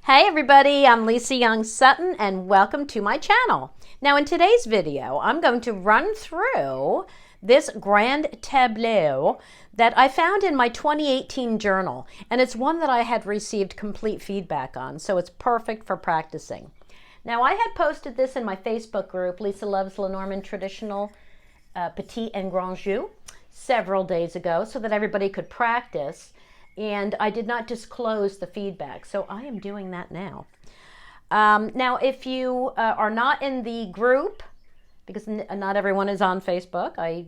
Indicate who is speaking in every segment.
Speaker 1: Hey everybody, I'm Lisa Young Sutton and welcome to my channel. Now in today's video, I'm going to run through this grand tableau that I found in my 2018 journal, and it's one that I had received complete feedback on, so it's perfect for practicing. Now I had posted this in my Facebook group, Lisa Loves Lenormand Traditional Petit and Grand Jeu, several days ago so that everybody could practice. And I did not disclose the feedback, so I am doing that now. Now, if you are not in the group, because not everyone is on Facebook, I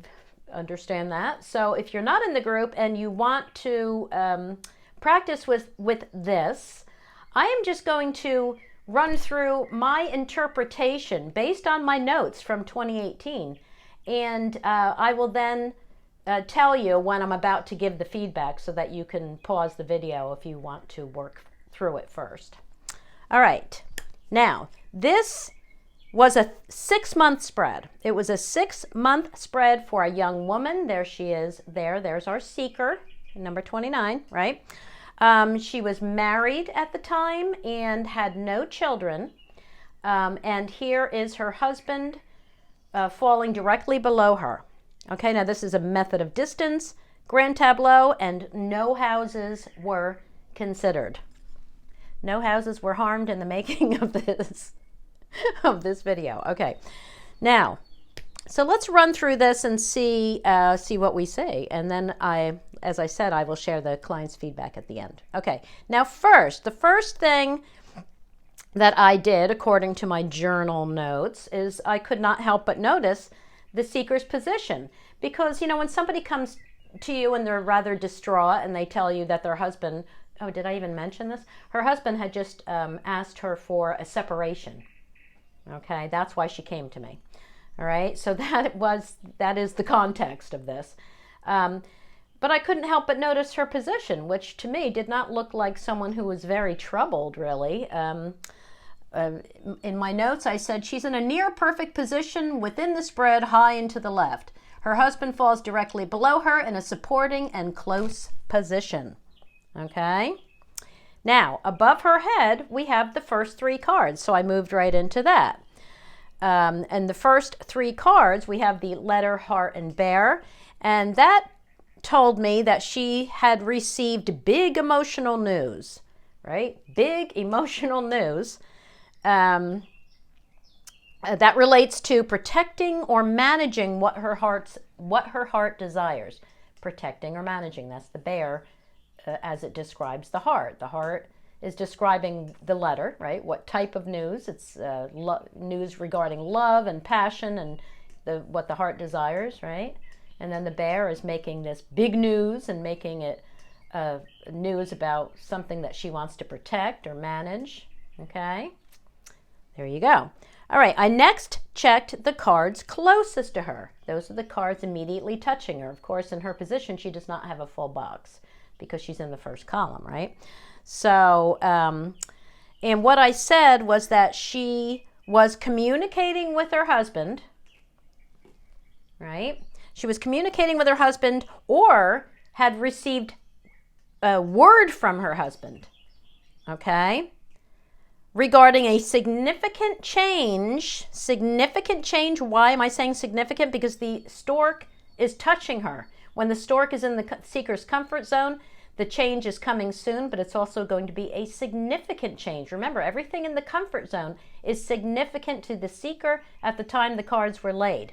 Speaker 1: understand that. So if you're not in the group and you want to practice with this, I am just going to run through my interpretation based on my notes from 2018. And I will then tell you when I'm about to give the feedback so that you can pause the video if you want to work through it first. All right, now this was a 6-month spread. It was a 6-month spread for a young woman. There she is there. There's our seeker, number 29, right? She was married at the time and had no children. And here is her husband falling directly below her. Okay, now this is a method of distance, grand tableau, and no houses were considered. No houses were harmed in the making of this video. Okay, now, so let's run through this and see what we see, and then as I said, I will share the client's feedback at the end. Okay, now the first thing that I did, according to my journal notes, is I could not help but notice the seeker's position, because when somebody comes to you and they're rather distraught and they tell you that their husband, oh, did I even mention this? Her husband had just asked her for a separation. Okay, that's why she came to me. All right, so that is the context of this. But I couldn't help but notice her position, which to me did not look like someone who was very troubled, really. In my notes, I said she's in a near perfect position within the spread, high and to the left. Her husband falls directly below her in a supporting and close position. Okay. Now, above her head, we have the first 3 cards, so I moved right into that. And the first 3 cards, we have the letter, heart, and bear, and that told me that she had received big emotional news, right? Big emotional news. That relates to protecting or managing what her heart desires. Protecting or managing, that's the bear as it describes the heart. The heart is describing the letter, right? What type of news? It's news regarding love and passion and what the heart desires, right? And then the bear is making this big news and making it news about something that she wants to protect or manage, okay? There you go. All right, I next checked the cards closest to her. Those are the cards immediately touching her. Of course, in her position, she does not have a full box because she's in the first column, right? So, and what I said was that she was communicating with her husband, right? She was communicating with her husband or had received a word from her husband, okay? Regarding a significant change. Why am I saying significant? Because the stork is touching her. When the stork is in the seeker's comfort zone, the change is coming soon, but it's also going to be a significant change. Remember, everything in the comfort zone is significant to the seeker at the time the cards were laid.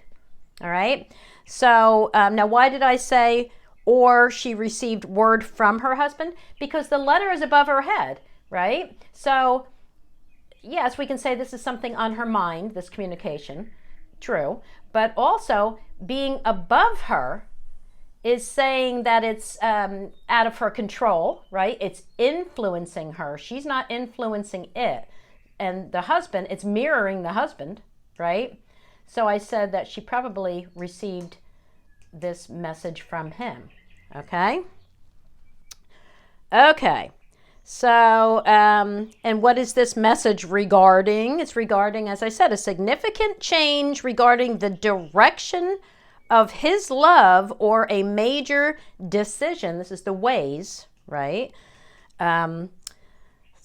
Speaker 1: All right? So now why did I say, or she received word from her husband? Because the letter is above her head, right? So yes, we can say this is something on her mind, this communication, true, but also being above her is saying that it's out of her control, right? It's influencing her. She's not influencing it. And the husband, it's mirroring the husband, right? So I said that she probably received this message from him, okay? Okay. So, and what is this message regarding? It's regarding, as I said, a significant change regarding the direction of his love or a major decision. This is the ways, right?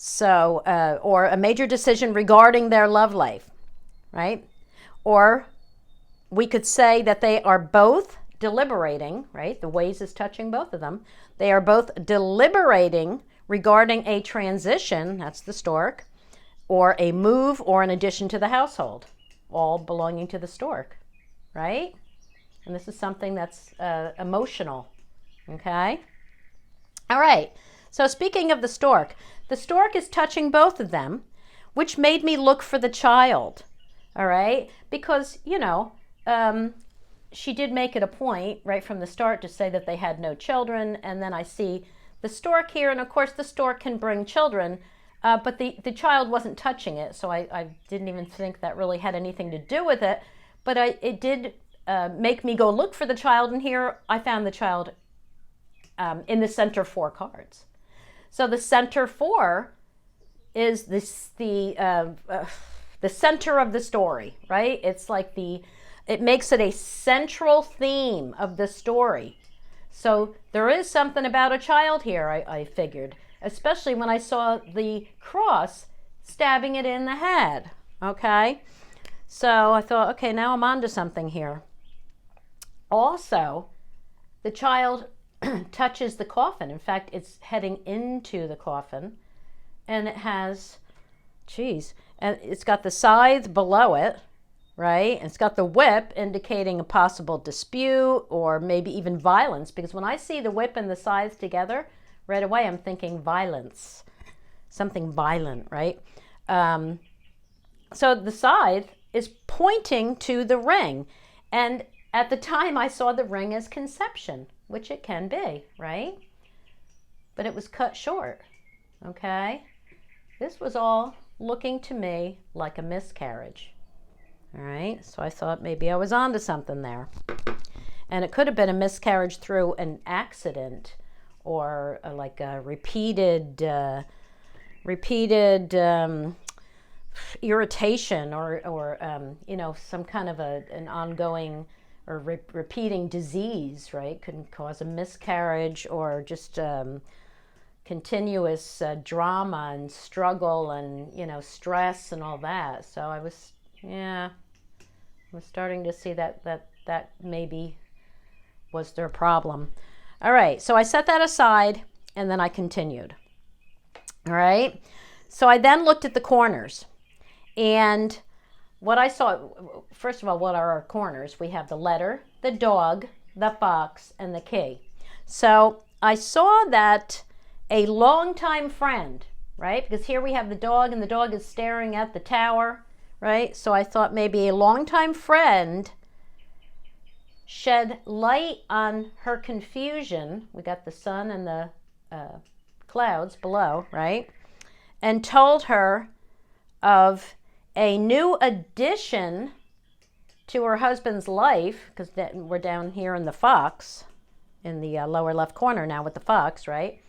Speaker 1: So, or a major decision regarding their love life, right? Or we could say that they are both deliberating, right? The ways is touching both of them. They are both deliberating regarding a transition, that's the stork, or a move or an addition to the household, all belonging to the stork, right? And this is something that's emotional, okay? All right, so speaking of the stork is touching both of them, which made me look for the child, all right? Because, you know, she did make it a point right from the start to say that they had no children, and then I see the stork here, and of course the stork can bring children, but the child wasn't touching it, so I didn't even think that really had anything to do with it, but it did make me go look for the child, and here I found the child in the center 4 cards. So the center 4 is the center of the story, right? It's like it makes it a central theme of the story. So there is something about a child here, I figured, especially when I saw the cross stabbing it in the head, okay? So I thought, okay, now I'm onto something here. Also, the child touches the coffin. In fact, it's heading into the coffin, and it has, and it's got the scythe below it, right? And it's got the whip indicating a possible dispute or maybe even violence, because when I see the whip and the scythe together, right away I'm thinking violence, something violent, right? So the scythe is pointing to the ring, and at the time I saw the ring as conception, which it can be, right? But it was cut short, okay? This was all looking to me like a miscarriage, all right? So I thought maybe I was onto something there. And it could have been a miscarriage through an accident or like a repeated irritation or you know, some kind of an ongoing or repeating disease, right? Could cause a miscarriage, or just continuous drama and struggle and, you know, stress and all that. So I was starting to see that maybe was their problem. All right, so I set that aside and then I continued. All right, so I then looked at the corners, and what I saw, first of all, what are our corners? We have the letter, the dog, the fox, and the key. So I saw that a longtime friend, right? Because here we have the dog, and the dog is staring at the tower, right? So I thought maybe a longtime friend shed light on her confusion. We got the sun and the clouds below, right? And told her of a new addition to her husband's life, because we're down here in the fox, in the lower left corner now with the fox, right?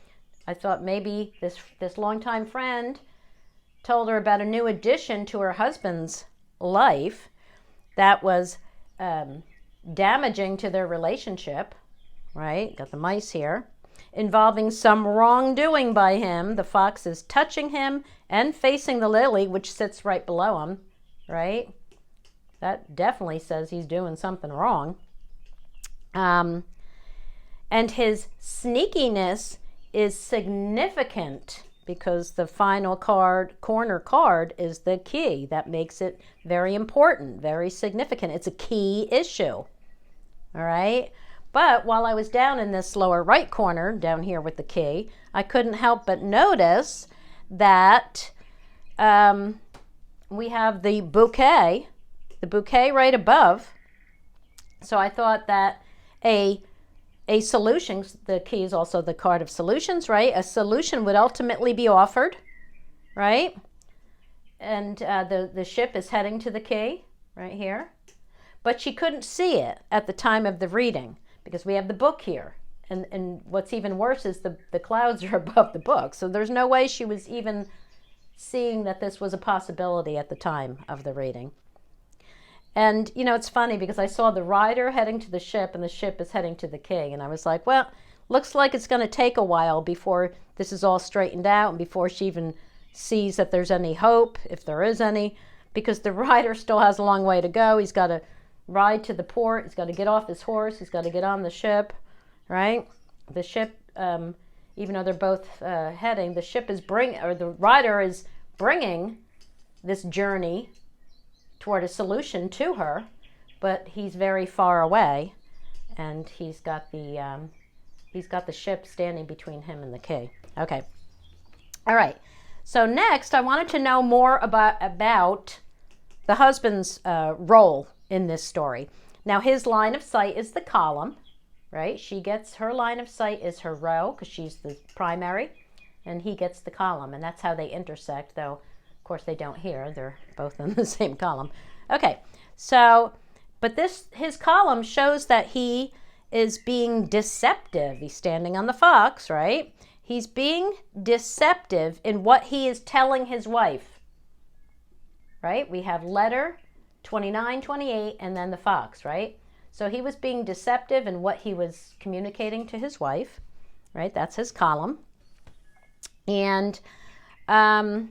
Speaker 1: I thought maybe this longtime friend told her about a new addition to her husband's life that was damaging to their relationship, right? Got the mice here. Involving some wrongdoing by him. The fox is touching him and facing the lily, which sits right below him, right? That definitely says he's doing something wrong. And his sneakiness is significant because the final corner card is the key. That makes it very important, very significant. It's a key issue, all right? But while I was down in this lower right corner, down here with the key, I couldn't help but notice that we have the bouquet right above. So I thought that a solution, the key is also the card of solutions, right? A solution would ultimately be offered, right? And the ship is heading to the key right here. But she couldn't see it at the time of the reading, because we have the book here. And what's even worse is the clouds are above the book. So there's no way she was even seeing that this was a possibility at the time of the reading. And, you know, it's funny because I saw the rider heading to the ship and the ship is heading to the key. And I was like, well, looks like it's going to take a while before this is all straightened out and before she even sees that there's any hope, if there is any, because the rider still has a long way to go. He's got to ride to the port. He's got to get off his horse. He's got to get on the ship, right? The ship, even though they're both heading, the ship is the rider is bringing this journey toward a solution to her, but he's very far away, and he's got the ship standing between him and the key. Okay. All right. So next, I wanted to know more about the husband's role in this story. Now, his line of sight is the column, right? She gets her line of sight is her row because she's the primary, and he gets the column, and that's how they intersect, though, of course, they don't here. They're both in the same column. Okay, so, but his column shows that he is being deceptive. He's standing on the fox, right? He's being deceptive in what he is telling his wife, right? We have letter 29, 28, and then the fox, right? So he was being deceptive in what he was communicating to his wife, right? That's his column. And, and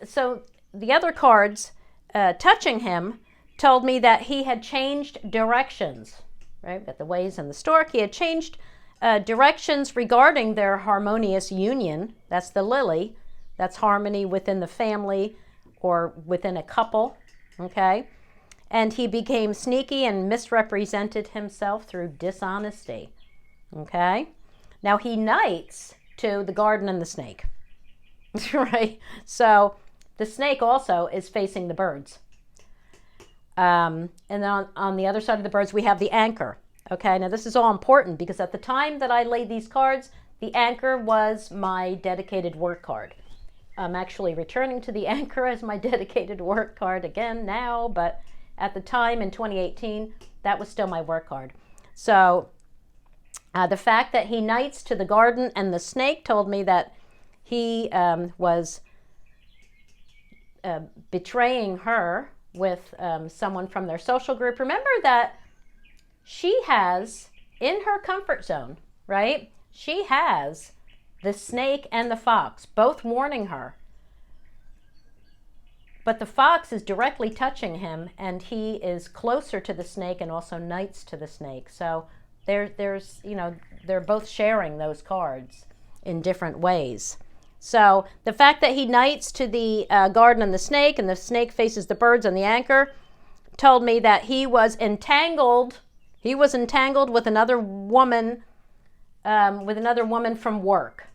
Speaker 1: so the other cards touching him told me that he had changed directions, right? We've got the ways and the stork. He had changed directions regarding their harmonious union. That's the lily. That's harmony within the family or within a couple, okay? And he became sneaky and misrepresented himself through dishonesty, okay? Now he knights to the garden and the snake, right? So the snake also is facing the birds. And then on the other side of the birds, we have the anchor. Okay, now this is all important because at the time that I laid these cards, the anchor was my dedicated work card. I'm actually returning to the anchor as my dedicated work card again now, but at the time in 2018, that was still my work card. So the fact that he knights to the garden and the snake told me that he was betraying her with someone from their social group. Remember that she has, in her comfort zone, right? She has the snake and the fox, both warning her. But the fox is directly touching him, and he is closer to the snake and also knights to the snake. So there's, they're both sharing those cards in different ways. So the fact that he knights to the garden and the snake faces the birds and the anchor told me that he was entangled. He was entangled with another woman from work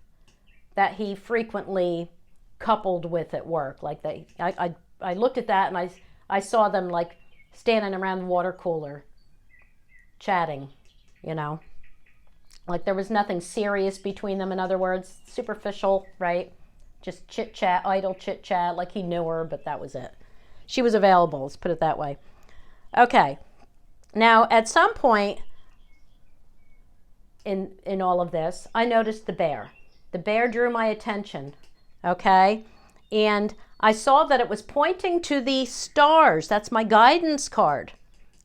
Speaker 1: that he frequently coupled with at work. Like I looked at that and I saw them like standing around the water cooler chatting, Like there was nothing serious between them, in other words, superficial, right? Just chit-chat, idle chit-chat, like he knew her, but that was it. She was available, let's put it that way. Okay, now at some point in all of this, I noticed the bear. The bear drew my attention, okay? And I saw that it was pointing to the stars. That's my guidance card,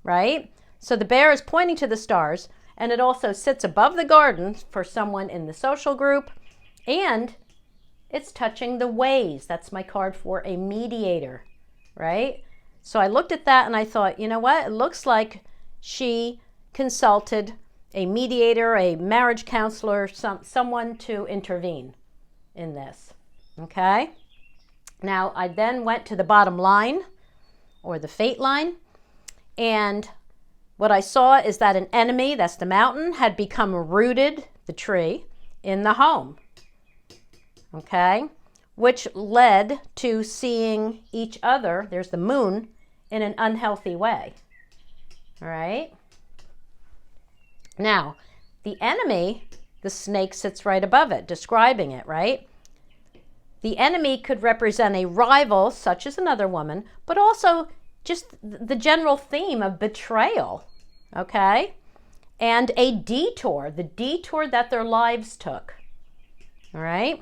Speaker 1: right? So the bear is pointing to the stars, and it also sits above the garden for someone in the social group, and it's touching the ways. That's my card for a mediator, right? So I looked at that and I thought, you know what? It looks like she consulted a mediator, a marriage counselor, someone to intervene in this, okay? Now, I then went to the bottom line, or the fate line, and what I saw is that an enemy, that's the mountain, had become rooted, the tree, in the home, okay? Which led to seeing each other, there's the moon, in an unhealthy way, all right? Now, the enemy, the snake sits right above it, describing it, right? The enemy could represent a rival, such as another woman, but also just the general theme of betrayal, okay? And a detour, the detour that their lives took, all right?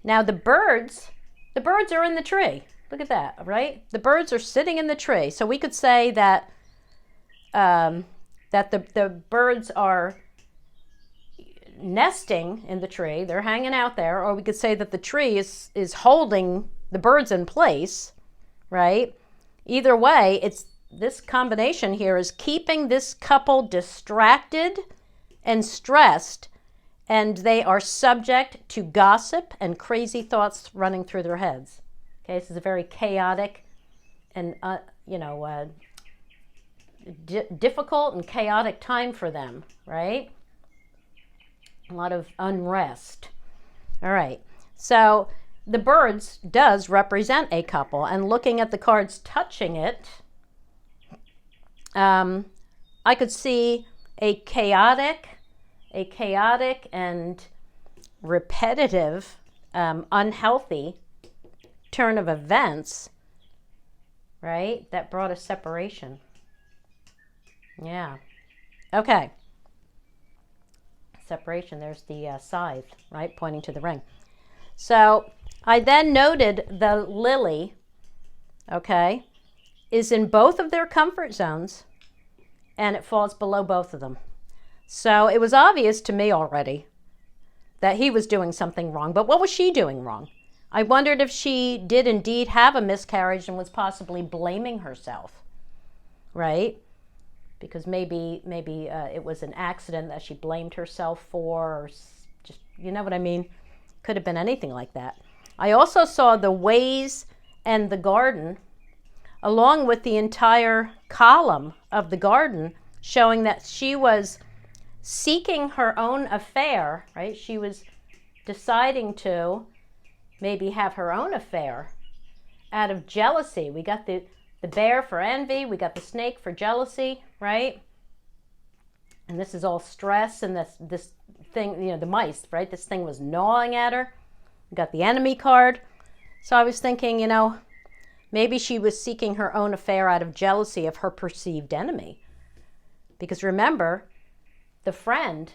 Speaker 1: Now the birds are in the tree. Look at that, right? The birds are sitting in the tree. So we could say that that the birds are nesting in the tree. They're hanging out there. Or we could say that the tree is holding the birds in place, right? Either way, it's this combination here is keeping this couple distracted and stressed, and they are subject to gossip and crazy thoughts running through their heads. Okay, this is a very chaotic and, difficult and chaotic time for them, right? A lot of unrest. All right, so the birds does represent a couple, and looking at the cards touching it, I could see a chaotic and repetitive, unhealthy turn of events, right? That brought a separation. Yeah. Okay. Separation. There's the scythe, right? Pointing to the ring. So I then noted the lily, okay, is in both of their comfort zones, and it falls below both of them. So it was obvious to me already that he was doing something wrong. But what was she doing wrong? I wondered if she did indeed have a miscarriage and was possibly blaming herself, right? Because maybe it was an accident that she blamed herself for, or just, you know what I mean? Could have been anything like that. I also saw the ways and the garden, along with the entire column of the garden, showing that she was seeking her own affair, right? She was deciding to maybe have her own affair out of jealousy. We got the bear for envy, we got the snake for jealousy, right? And this is all stress, and this thing, the mice, right? This thing was gnawing at her. We got the enemy card. So I was thinking, maybe she was seeking her own affair out of jealousy of her perceived enemy. Because remember, the friend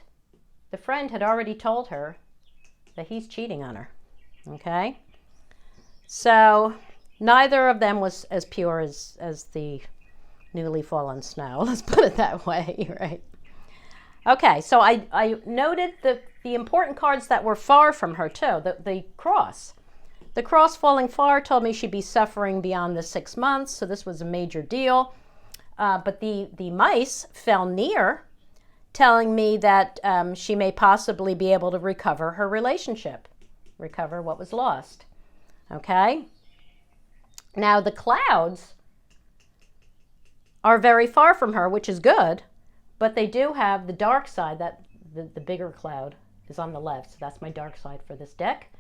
Speaker 1: had already told her that he's cheating on her, okay? So neither of them was as pure as the newly fallen snow. Let's put it that way, right? Okay, so I noted the important cards that were far from her too. The cross. The cross falling far told me she'd be suffering beyond the 6 months, so this was a major deal. But the mice fell near, telling me that she may possibly be able to recover her relationship, recover what was lost. Okay? Now the clouds are very far from her, which is good, but they do have the dark side. That the bigger cloud is on the left, so that's my dark side for this deck.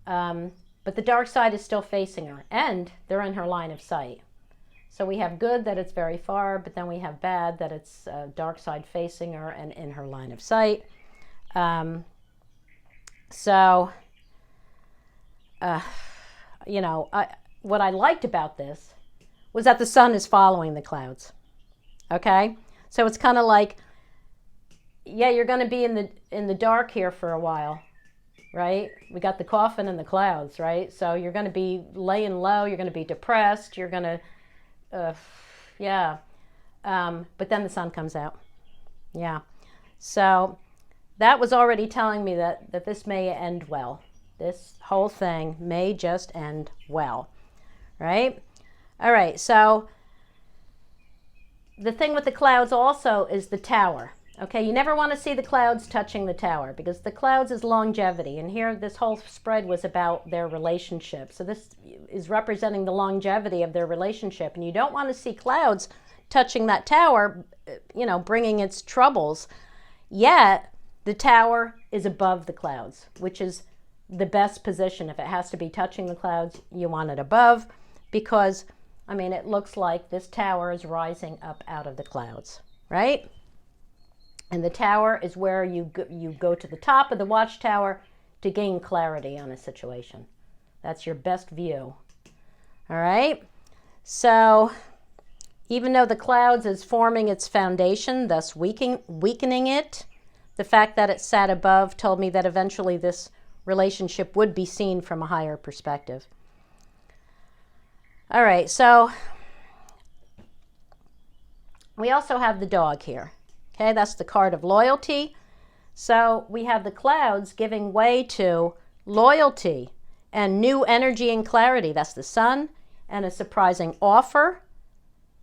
Speaker 1: But the dark side is still facing her, and they're in her line of sight. So we have good, that it's very far, but then we have bad, that it's dark side facing her and in her line of sight. What I liked about this was that the sun is following the clouds. Okay? So it's kind of like, yeah, you're going to be in the dark here for a while, right? We got the coffin and the clouds, right? So you're going to be laying low, you're going to be depressed, you're going to, but then the sun comes out. Yeah. So that was already telling me that this may end well. This whole thing may just end well, right? All right, so the thing with the clouds also is the tower. Okay, you never want to see the clouds touching the tower, because the clouds is longevity. And here, this whole spread was about their relationship. So this is representing the longevity of their relationship. And you don't want to see clouds touching that tower, bringing its troubles. Yet, the tower is above the clouds, which is the best position. If it has to be touching the clouds, you want it above, because, it looks like this tower is rising up out of the clouds, right? And the tower is where you go to the top of the watchtower to gain clarity on a situation. That's your best view. All right? So even though the clouds is forming its foundation, thus weakening it, the fact that it sat above told me that eventually this relationship would be seen from a higher perspective. All right, so we also have the dog here. Okay, that's the card of loyalty. So we have the clouds giving way to loyalty and new energy and clarity. That's the Sun, and a surprising offer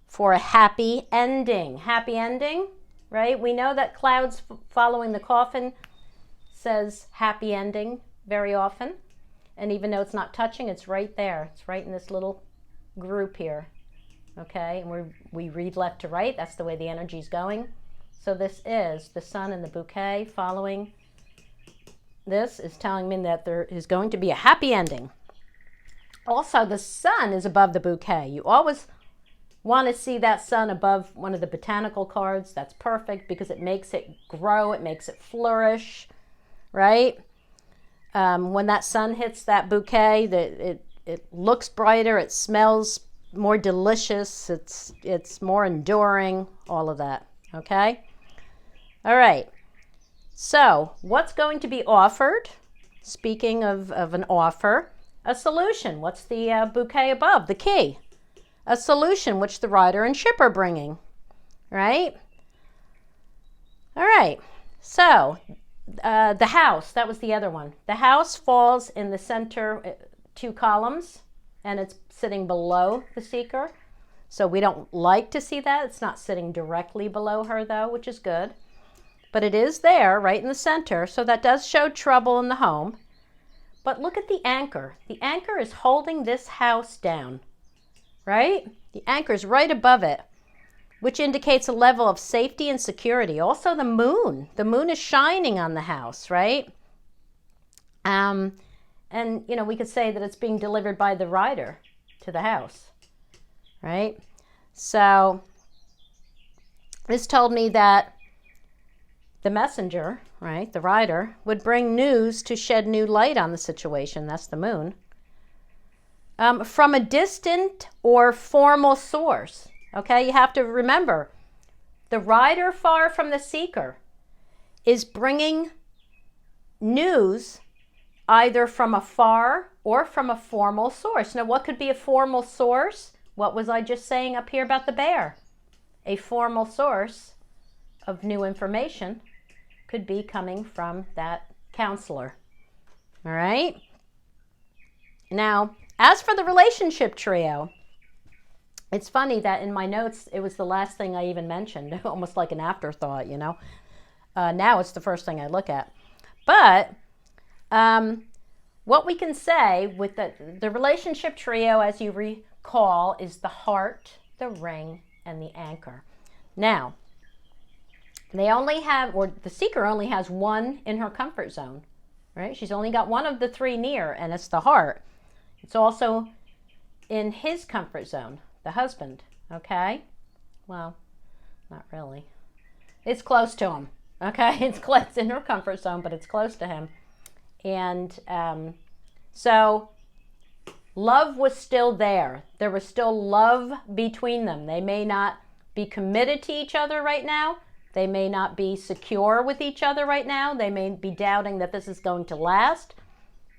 Speaker 1: for a happy ending. Happy ending, right? We know that clouds following the coffin says happy ending very often. And even though it's not touching, it's right there. It's right in this little group here. Okay, and we read left to right. That's the way the energy is going. So this is the Sun and the bouquet following. This is telling me that there is going to be a happy ending. Also, the Sun is above the bouquet. You always want to see that Sun above one of the botanical cards. That's perfect because it makes it grow. It makes it flourish, right? When that Sun hits that bouquet, it looks brighter. It smells more delicious. It's more enduring, all of that, okay? All right. So what's going to be offered? Speaking of an offer, a solution. What's the bouquet above? The key. A solution which the rider and ship are bringing, right? All right. So the house, that was the other one. The house falls in the center, 2 columns, and it's sitting below the seeker. So we don't like to see that. It's not sitting directly below her, though, which is good. But it is there, right in the center, so that does show trouble in the home. But look at the anchor. The anchor is holding this house down, right? The anchor is right above it, which indicates a level of safety and security. Also the moon. The moon is shining on the house, right? And, you know, we could say that it's being delivered by the rider to the house, right? So this told me that the messenger, right, the rider, would bring news to shed new light on the situation. That's the moon. From a distant or formal source. Okay, you have to remember, the rider far from the seeker is bringing news either from afar or from a formal source. Now, what could be a formal source? What was I just saying up here about the bear? A formal source of new information could be coming from that counselor. All right? Now, as for the relationship trio, it's funny that in my notes, it was the last thing I even mentioned, almost like an afterthought, you know. Now it's the first thing I look at. But what we can say with the relationship trio, as you recall, is the heart, the ring, and the anchor. Now, they only have, or the seeker only has one in her comfort zone, right? She's only got one of the 3 near, and it's the heart. It's also in his comfort zone, the husband, okay? Well, not really. It's close to him, okay? It's in her comfort zone, but it's close to him. And so love was still there. There was still love between them. They may not be committed to each other right now. They may not be secure with each other right now. They may be doubting that this is going to last,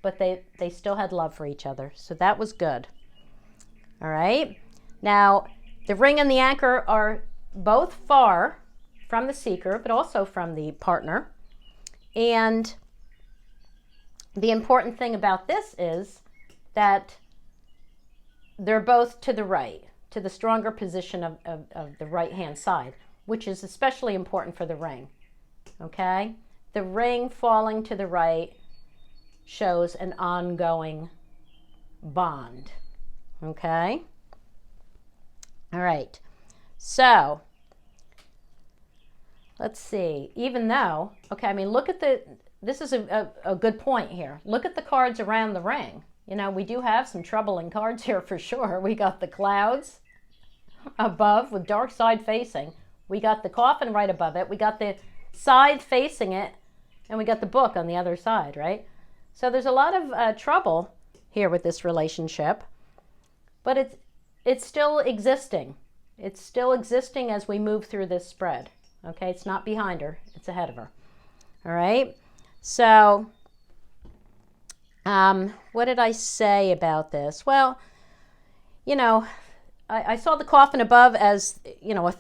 Speaker 1: but they still had love for each other. So that was good. All right. Now, the ring and the anchor are both far from the seeker, but also from the partner. And the important thing about this is that they're both to the right, to the stronger position of the right-hand side, which is especially important for the ring, okay? The ring falling to the right shows an ongoing bond, okay? All right, so let's see, even though, okay, I mean, look at this is a good point here. Look at the cards around the ring. You know, we do have some troubling cards here for sure. We got the clouds above with dark side facing. We got the coffin right above it. We got the scythe facing it. And we got the book on the other side, right? So there's a lot of trouble here with this relationship. But it's still existing. It's still existing as we move through this spread. Okay, it's not behind her. It's ahead of her. All right? So, what did I say about this? Well, you know, I saw the coffin above as, you know,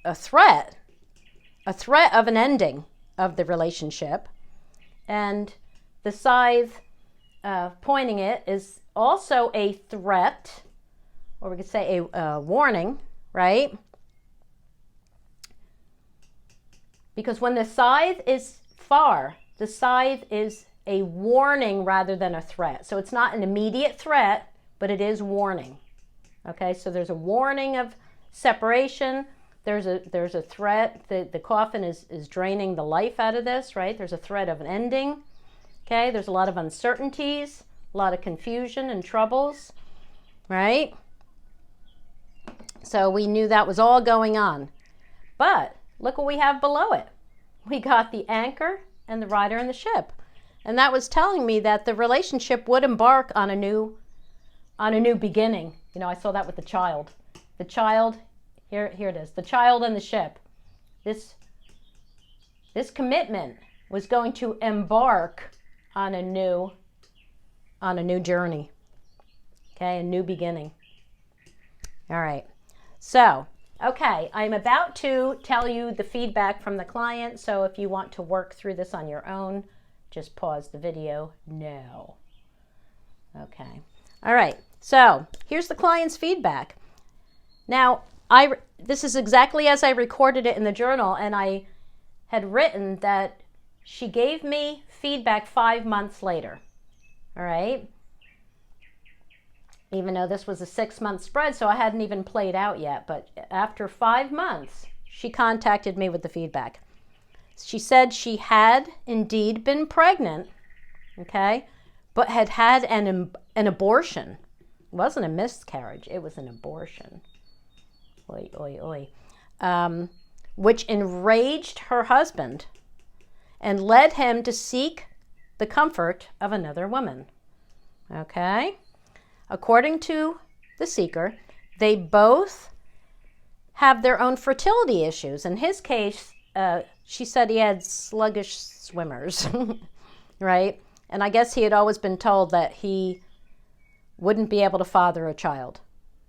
Speaker 1: a threat of an ending, of the relationship. And the scythe pointing it is also a threat, or we could say a warning, right? Because when the scythe is far, the scythe is a warning rather than a threat. So it's not an immediate threat, but it is warning. Okay, so there's a warning of separation. There's a threat. The coffin is draining the life out of this, right? There's a threat of an ending. Okay, there's a lot of uncertainties, a lot of confusion and troubles, right? So we knew that was all going on. But look what we have below it. We got the anchor and the rider and the ship. And that was telling me that the relationship would embark on a new beginning. You know, I saw that with the child. The child, here it is, the child and the ship. This commitment was going to embark on a new journey. Okay, a new beginning. All right. So, okay, I'm about to tell you the feedback from the client. So if you want to work through this on your own, just pause the video now. Okay. All right. So here's the client's feedback. Now, this is exactly as I recorded it in the journal, and I had written that she gave me feedback 5 months later. All right. Even though this was a 6-month spread, so I hadn't even played out yet. But after 5 months, she contacted me with the feedback. She said she had indeed been pregnant, okay, but had had an abortion. It wasn't a miscarriage, it was an abortion. Oy, oy, oy. Which enraged her husband and led him to seek the comfort of another woman. Okay? According to the seeker, they both have their own fertility issues. In his case, she said he had sluggish swimmers, right? And I guess he had always been told that he wouldn't be able to father a child,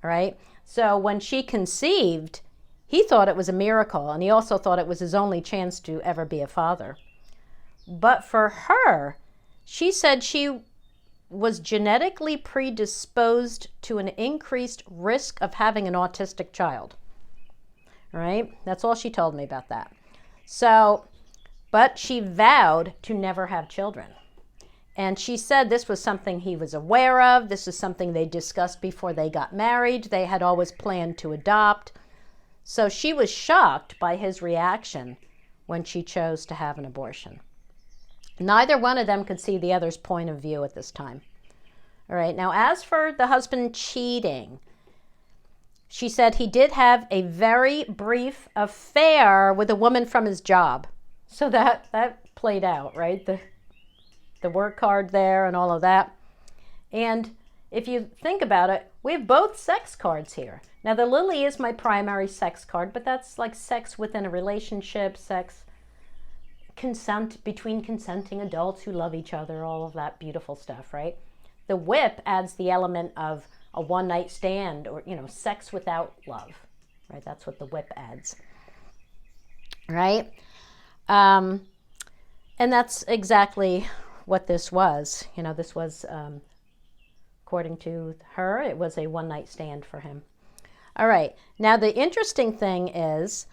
Speaker 1: right? So when she conceived, he thought it was a miracle, and he also thought it was his only chance to ever be a father. But for her, she said she was genetically predisposed to an increased risk of having an autistic child. Right? That's all she told me about that. So, but she vowed to never have children. And she said this was something he was aware of. This is something they discussed before they got married. They had always planned to adopt. So she was shocked by his reaction when she chose to have an abortion. Neither one of them could see the other's point of view at this time. All right, now as for the husband cheating, she said he did have a very brief affair with a woman from his job. So that played out, right? The work card there and all of that. And if you think about it, we have both sex cards here. Now the lily is my primary sex card, but that's like sex within a relationship, sex, consent between consenting adults who love each other, all of that beautiful stuff, right? The whip adds the element of a one-night stand, or, you know, sex without love, right? That's what the whip adds, right? And that's exactly what this was. You know, this was, according to her, it was a one-night stand for him. All right. Now, the interesting thing is,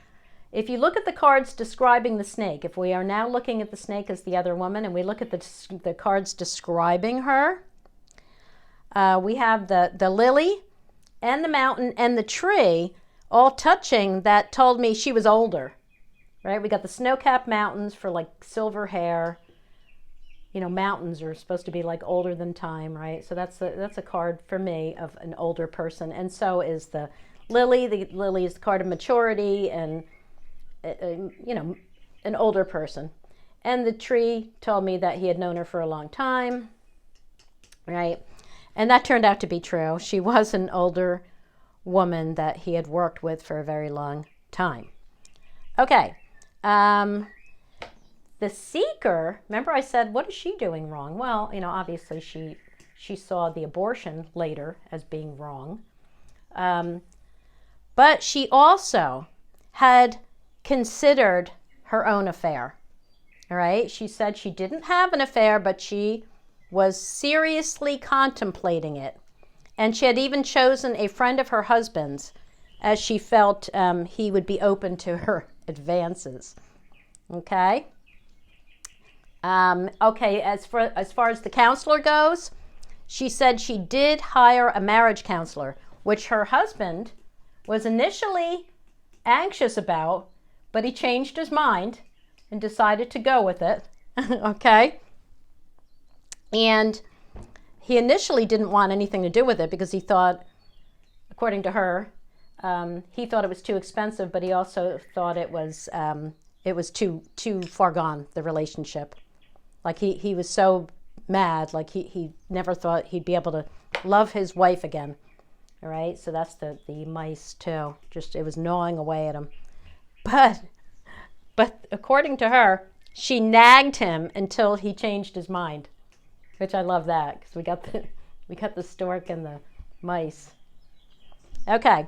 Speaker 1: if you look at the cards describing the snake, if we are now looking at the snake as the other woman, and we look at the cards describing her, we have the lily and the mountain and the tree all touching that told me she was older, right? We got the snow-capped mountains for like silver hair. You know, mountains are supposed to be like older than time, right? So that's a card for me of an older person. And so is the lily. The lily is the card of maturity and, you know, an older person. And the tree told me that he had known her for a long time, right? And that turned out to be true. She was an older woman that he had worked with for a very long time. Okay. The seeker, remember I said, what is she doing wrong? Well, you know, obviously she saw the abortion later as being wrong. But she also had considered her own affair. All right. She said she didn't have an affair, but she was seriously contemplating it. And she had even chosen a friend of her husband's, as she felt he would be open to her advances. Okay. Okay, as far as the counselor goes, she said she did hire a marriage counselor, which her husband was initially anxious about, but he changed his mind and decided to go with it. Okay. And he initially didn't want anything to do with it because he thought, according to her, he thought it was too expensive, but he also thought it was too far gone, the relationship. Like he was so mad, like he never thought he'd be able to love his wife again. All right, so that's the mice too. Just, it was gnawing away at him. But according to her, she nagged him until he changed his mind, which I love that, because we got the stork and the mice. Okay,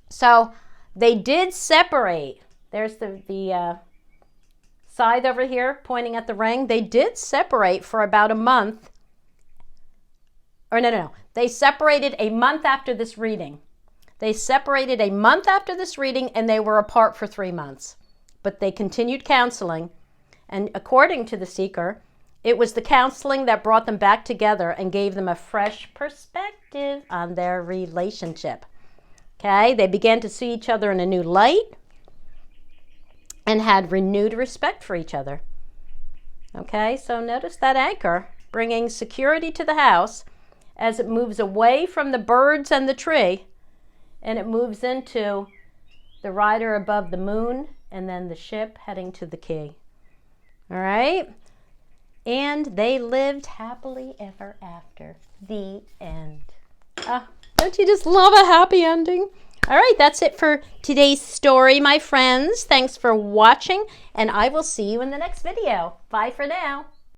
Speaker 1: so they did separate. There's the scythe over here pointing at the ring. They did separate for about a month. Or no. They separated a month after this reading. They separated a month after this reading, and they were apart for 3 months. But they continued counseling. And according to the seeker, it was the counseling that brought them back together and gave them a fresh perspective on their relationship. Okay, they began to see each other in a new light and had renewed respect for each other. Okay, so notice that anchor bringing security to the house as it moves away from the birds and the tree, and it moves into the rider above the moon and then the ship heading to the key. All right, and they lived happily ever after. The end. Don't you just love a happy ending? All right, that's it for today's story, my friends. Thanks for watching, and I will see you in the next video. Bye for now.